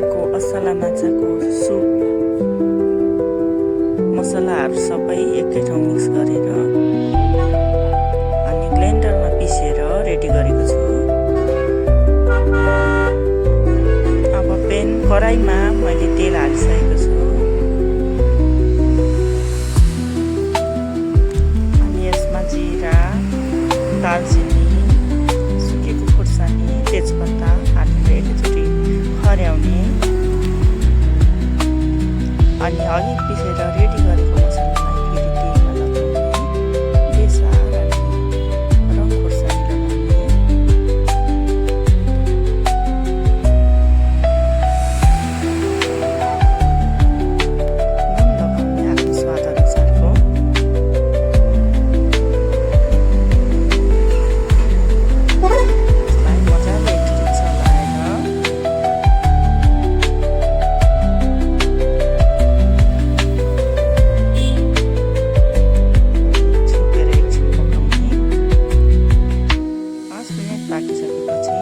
बनाएको असला माछाको सुप मसलाहरू सबै एकै ठाउँ मिक्स गरेर अनि ग्राइन्डरमा पिसेर रेडी गरेको छु। अब कराईमा मैले तेल हालिसकेको छु अनि यसमा जिरा, दालचिनी, सुकेको खुर्सानी, तेजपत्ता हालेर एकैचोटि खर्याउने अनि अघि पिसेर रेडी गरेको मसलालाई फेरि तेलमा लगाउने, बेसार अनि रङ खुर्सानी लगाउने, नुन लगाउने आफ्नो स्वाद अनुसारको, यसलाई मजाले एकचोटि चलाएर पाकिसकेपछि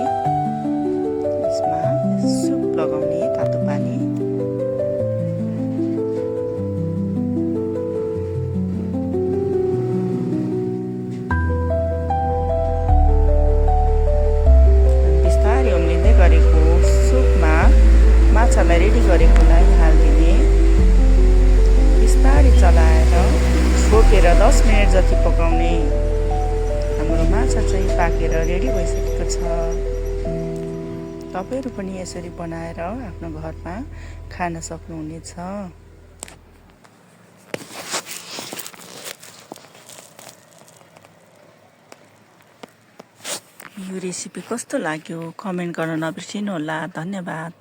यसमा सुप लगाउने तातो पानी, बिस्तारै उम्लिँदै गरेको सुपमा माछालाई रेडी गरेकोलाई हालिदिने, बिस्तारै चलाएर छोपेर 10 मिनट जति पकाउने। हाम्रो माछा चाहिँ पाकेर रेडी भइसकेको छ। तपाईहरु पनि यसरी बनाएर आफ्नो घरमा खान सक्नुहुनेछ। यो रेसिपी कस्तो लाग्यो कमेन्ट गर्न नबिर्सिनु होला। धन्यवाद।